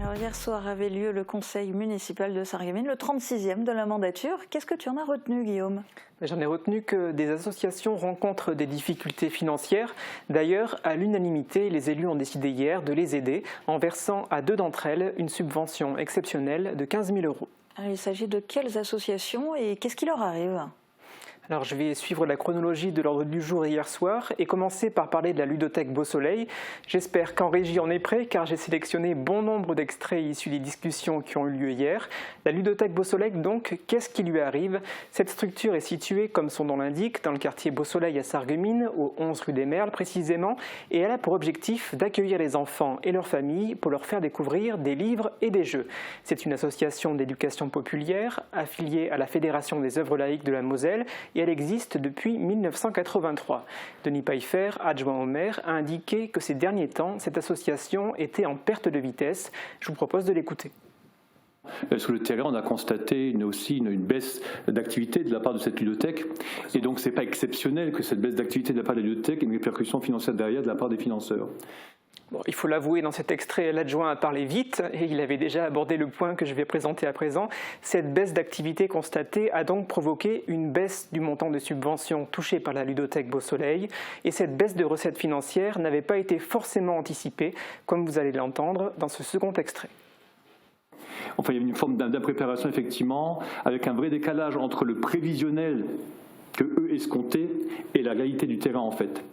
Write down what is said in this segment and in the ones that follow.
Alors hier soir avait lieu le conseil municipal de Sarreguemines, le 36e de la mandature. Qu'est-ce que tu en as retenu, Guillaume? J'en ai retenu que des associations rencontrent des difficultés financières. D'ailleurs, à l'unanimité, les élus ont décidé hier de les aider en versant à 2 d'entre elles une subvention exceptionnelle de 15 000 €. Alors, il s'agit de quelles associations et qu'est-ce qui leur arrive? Alors je vais suivre la chronologie de l'ordre du jour hier soir et commencer par parler de la ludothèque Beau Soleil. J'espère qu'en régie on est prêt car j'ai sélectionné bon nombre d'extraits issus des discussions qui ont eu lieu hier. La ludothèque Beau Soleil donc, qu'est-ce qui lui arrive? Cette structure est située, comme son nom l'indique, dans le quartier Beau Soleil à Sarreguemines, au 11 rue des Merles précisément, et elle a pour objectif d'accueillir les enfants et leurs familles pour leur faire découvrir des livres et des jeux. C'est une association d'éducation populaire affiliée à la Fédération des œuvres laïques de la Moselle et elle existe depuis 1983. Denis Pfeiffer, adjoint au maire, a indiqué que ces derniers temps, cette association était en perte de vitesse. Je vous propose de l'écouter. Sur le terrain, on a constaté aussi une baisse d'activité de la part de cette ludothèque. Et donc, ce n'est pas exceptionnel que cette baisse d'activité de la part de la ludothèque ait une répercussion financière derrière de la part des financeurs. Bon, il faut l'avouer, dans cet extrait, l'adjoint a parlé vite et il avait déjà abordé le point que je vais présenter à présent. Cette baisse d'activité constatée a donc provoqué une baisse du montant de subventions touché par la ludothèque Beau Soleil et cette baisse de recettes financières n'avait pas été forcément anticipée, comme vous allez l'entendre dans ce second extrait. Enfin, il y a une forme d'impréparation, effectivement, avec un vrai décalage entre le prévisionnel que eux escomptaient et la réalité du terrain, en fait.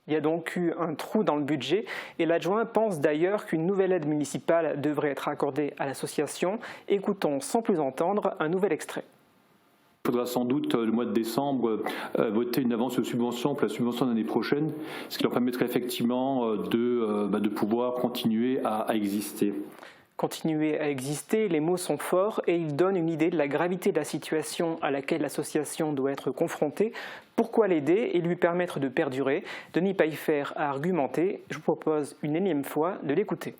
Il y a donc eu un trou dans le budget et l'adjoint pense d'ailleurs qu'une nouvelle aide municipale devrait être accordée à l'association. Écoutons sans plus entendre un nouvel extrait. Il faudra sans doute, le mois de décembre, voter une avance de subvention pour la subvention de l'année prochaine, ce qui leur permettrait effectivement de pouvoir continuer à exister. Continuer à exister, les mots sont forts et ils donnent une idée de la gravité de la situation à laquelle l'association doit être confrontée. Pourquoi l'aider et lui permettre de perdurer? Denis Pfeiffer a argumenté. Je vous propose une énième fois de l'écouter.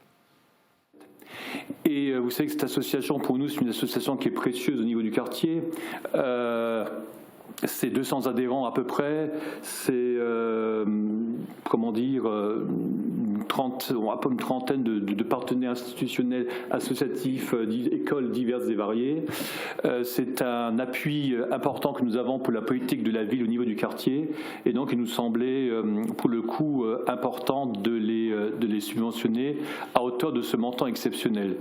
Et vous savez que cette association, pour nous, c'est une association qui est précieuse au niveau du quartier. C'est 200 adhérents à peu près, c'est une trentaine de partenaires institutionnels, associatifs, écoles diverses et variées. C'est un appui important que nous avons pour la politique de la ville au niveau du quartier et donc il nous semblait pour le coup important de les subventionner à hauteur de ce montant exceptionnel.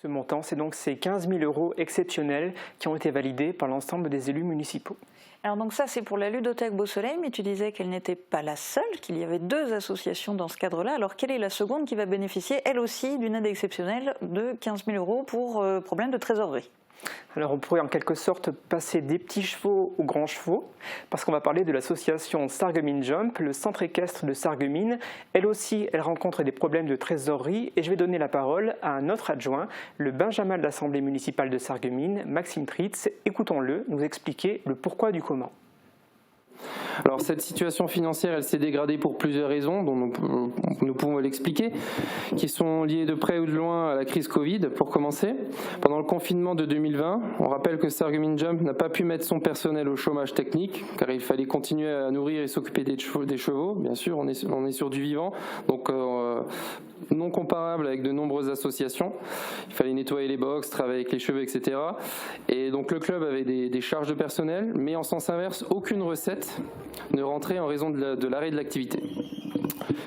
Ce montant, c'est donc ces 15 000 € exceptionnels qui ont été validés par l'ensemble des élus municipaux. Alors donc ça c'est pour la ludothèque Beau Soleil, mais tu disais qu'elle n'était pas la seule, qu'il y avait 2 associations dans ce cadre-là. Alors quelle est la seconde qui va bénéficier elle aussi d'une aide exceptionnelle de 15 000 € pour problème de trésorerie? Alors on pourrait en quelque sorte passer des petits chevaux aux grands chevaux, parce qu'on va parler de l'association Sarreguemines Jump, le centre équestre de Sarreguemines. Elle aussi, elle rencontre des problèmes de trésorerie et je vais donner la parole à un autre adjoint, le benjamin de l'Assemblée municipale de Sarreguemines, Maxime Tritz. Écoutons-le nous expliquer le pourquoi du comment. Alors cette situation financière, elle s'est dégradée pour plusieurs raisons, dont nous pouvons l'expliquer, qui sont liées de près ou de loin à la crise Covid, pour commencer. Pendant le confinement de 2020, on rappelle que Sarreguemines Jump n'a pas pu mettre son personnel au chômage technique, car il fallait continuer à nourrir et s'occuper des chevaux, bien sûr, on est sur du vivant, donc non comparable avec de nombreuses associations. Il fallait nettoyer les box, travailler avec les cheveux, etc. Et donc le club avait des charges de personnel, mais en sens inverse, aucune recette ne rentrait en raison de l'arrêt de l'activité.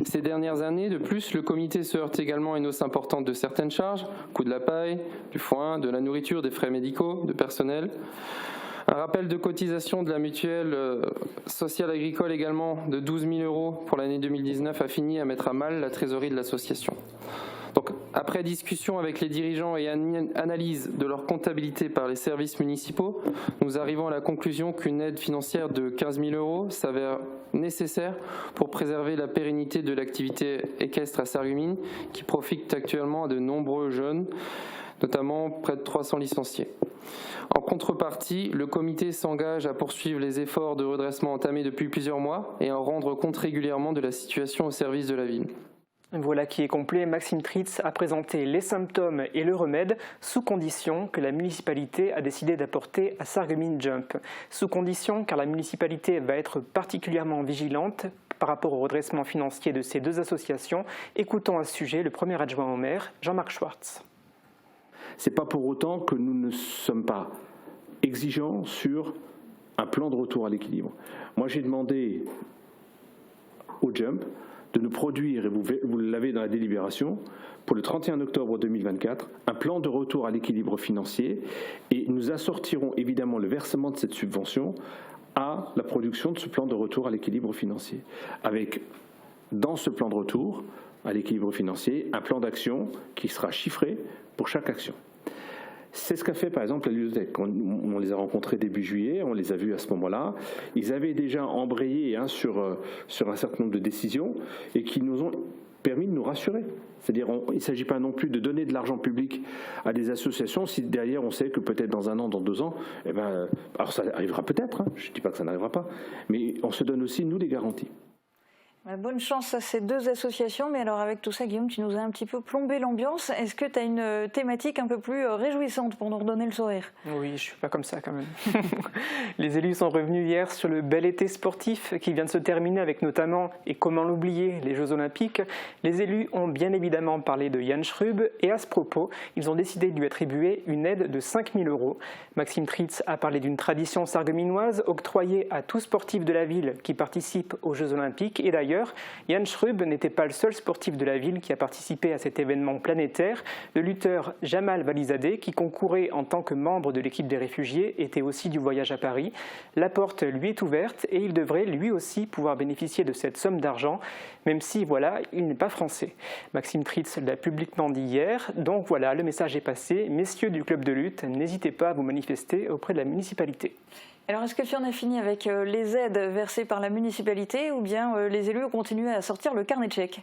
Ces dernières années, de plus, le comité se heurte également à une hausse importante de certaines charges, coût de la paille, du foin, de la nourriture, des frais médicaux, de personnel. Un rappel de cotisation de la mutuelle sociale agricole également de 12 000 € pour l'année 2019 a fini à mettre à mal la trésorerie de l'association. Donc, après discussion avec les dirigeants et analyse de leur comptabilité par les services municipaux, nous arrivons à la conclusion qu'une aide financière de 15 000 € s'avère nécessaire pour préserver la pérennité de l'activité équestre à Sarreguemines, qui profite actuellement à de nombreux jeunes, notamment près de 300 licenciés. En contrepartie, le comité s'engage à poursuivre les efforts de redressement entamés depuis plusieurs mois et à rendre compte régulièrement de la situation au service de la ville. Voilà qui est complet. Maxime Tritz a présenté les symptômes et le remède sous condition que la municipalité a décidé d'apporter à Sarreguemines Jump. Sous condition car la municipalité va être particulièrement vigilante par rapport au redressement financier de ces deux associations. Écoutons à ce sujet le premier adjoint au maire, Jean-Marc Schwartz. Ce n'est pas pour autant que nous ne sommes pas exigeants sur un plan de retour à l'équilibre. Moi, j'ai demandé au JUMP de nous produire, et vous l'avez dans la délibération, pour le 31 octobre 2024, un plan de retour à l'équilibre financier, et nous assortirons évidemment le versement de cette subvention à la production de ce plan de retour à l'équilibre financier, avec, dans ce plan de retour à l'équilibre financier, un plan d'action qui sera chiffré pour chaque action. C'est ce qu'a fait par exemple la ludothèque. On les a rencontrés début juillet, on les a vus à ce moment-là. Ils avaient déjà embrayé sur un certain nombre de décisions et qui nous ont permis de nous rassurer. C'est-à-dire il ne s'agit pas non plus de donner de l'argent public à des associations si derrière on sait que peut-être dans 1 an, dans 2 ans, alors ça arrivera peut-être, je ne dis pas que ça n'arrivera pas, mais on se donne aussi nous des garanties. Bonne chance à ces deux associations, mais alors avec tout ça, Guillaume, tu nous as un petit peu plombé l'ambiance. Est-ce que tu as une thématique un peu plus réjouissante pour nous redonner le sourire? Oui, je ne suis pas comme ça quand même. Les élus sont revenus hier sur le bel été sportif qui vient de se terminer avec notamment, et comment l'oublier, les Jeux Olympiques. Les élus ont bien évidemment parlé de Jan Schrub et à ce propos, ils ont décidé de lui attribuer une aide de 5 000 €. Maxime Tritz a parlé d'une tradition sarregueminoise octroyée à tout sportif de la ville qui participe aux Jeux Olympiques et d'ailleurs, Jan Schrub n'était pas le seul sportif de la ville qui a participé à cet événement planétaire. Le lutteur Jamal Valizadeh, qui concourait en tant que membre de l'équipe des réfugiés, était aussi du voyage à Paris. La porte lui est ouverte et il devrait lui aussi pouvoir bénéficier de cette somme d'argent, même si, voilà, il n'est pas français. Maxime Tritz l'a publiquement dit hier, donc voilà, le message est passé. Messieurs du club de lutte, n'hésitez pas à vous manifester auprès de la municipalité. Alors, est-ce que tu en as fini avec les aides versées par la municipalité ou bien les élus ont continué à sortir le carnet de chèques ?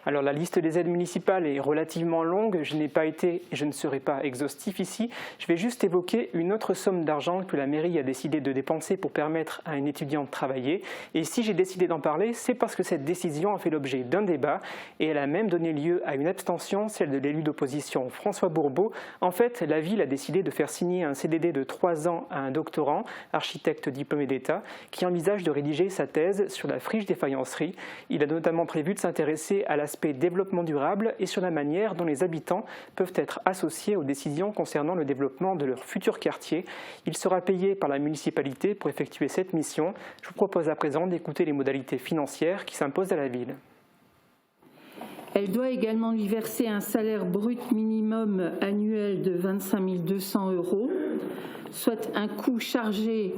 Alors la liste des aides municipales est relativement longue, je n'ai pas été et je ne serai pas exhaustif ici. Je vais juste évoquer une autre somme d'argent que la mairie a décidé de dépenser pour permettre à un étudiant de travailler. Et si j'ai décidé d'en parler, c'est parce que cette décision a fait l'objet d'un débat et elle a même donné lieu à une abstention, celle de l'élu d'opposition François Bourbeau. En fait, la ville a décidé de faire signer un CDD de 3 ans à un doctorant, architecte diplômé d'État, qui envisage de rédiger sa thèse sur la friche des faïenceries. Il a notamment prévu de s'intéresser à l'aspect développement durable et sur la manière dont les habitants peuvent être associés aux décisions concernant le développement de leur futur quartier. Il sera payé par la municipalité pour effectuer cette mission. Je vous propose à présent d'écouter les modalités financières qui s'imposent à la ville. Elle doit également lui verser un salaire brut minimum annuel de 25 200 €, soit un coût chargé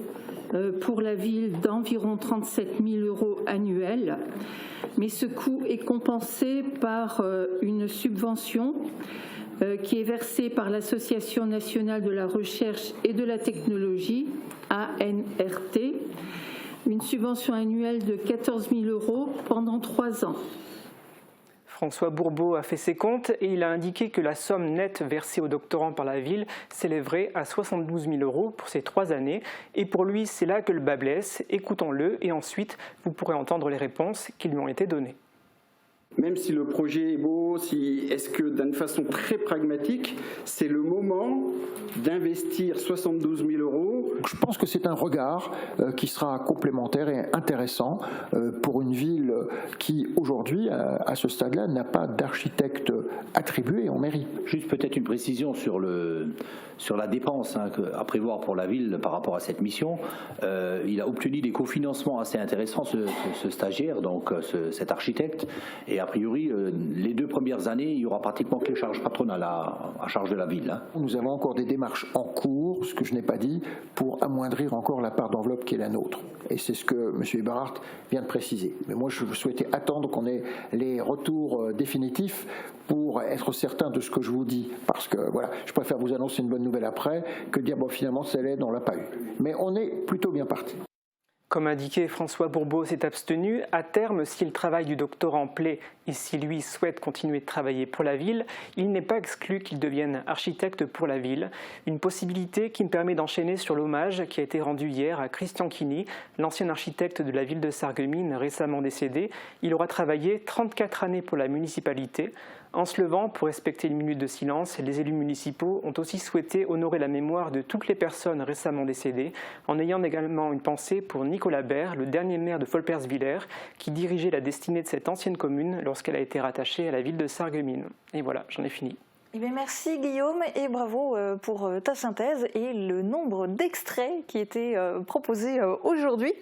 pour la ville d'environ 37 000 € annuels. Mais ce coût est compensé par une subvention qui est versée par l'Association nationale de la recherche et de la technologie, ANRT, une subvention annuelle de 14 000 € pendant 3 ans. François Bourbeau a fait ses comptes et il a indiqué que la somme nette versée aux doctorants par la ville s'élèverait à 72 000 € pour ces 3 années. Et pour lui, c'est là que le bât blesse. Écoutons-le et ensuite, vous pourrez entendre les réponses qui lui ont été données. Même si le projet est beau, est-ce que d'une façon très pragmatique, c'est le moment d'investir 72 000 €? Je pense que c'est un regard qui sera complémentaire et intéressant pour une ville qui, aujourd'hui, à ce stade-là, n'a pas d'architecte attribué en mairie. Juste peut-être une précision sur la dépense à prévoir pour la ville par rapport à cette mission. Il a obtenu des cofinancements assez intéressants, ce stagiaire, donc cet architecte, et a priori, les 2 premières années, il y aura pratiquement que les charges patronales à charge de la ville. Nous avons encore des démarches en cours, ce que je n'ai pas dit, pour amoindrir encore la part d'enveloppe qui est la nôtre. Et c'est ce que M. Eberhardt vient de préciser. Mais moi, je souhaitais attendre qu'on ait les retours définitifs pour être certain de ce que je vous dis. Parce que voilà, je préfère vous annoncer une bonne nouvelle après que dire bon, finalement, celle-là, on ne l'a pas eu. Mais on est plutôt bien parti. Comme indiqué, François Bourbeau s'est abstenu. À terme, si le travail du doctorant plaît Et si lui souhaite continuer de travailler pour la ville, il n'est pas exclu qu'il devienne architecte pour la ville, une possibilité qui me permet d'enchaîner sur l'hommage qui a été rendu hier à Christian Quini, l'ancien architecte de la ville de Sarreguemines récemment décédé. Il aura travaillé 34 années pour la municipalité. En se levant pour respecter une minute de silence, les élus municipaux ont aussi souhaité honorer la mémoire de toutes les personnes récemment décédées, en ayant également une pensée pour Nicolas Baird, le dernier maire de Folperswiller, qui dirigeait la destinée de cette ancienne commune lorsqu'elle a été rattachée à la ville de Sarreguemines. Et voilà, j'en ai fini. Eh bien, merci Guillaume et bravo pour ta synthèse et le nombre d'extraits qui étaient proposés aujourd'hui.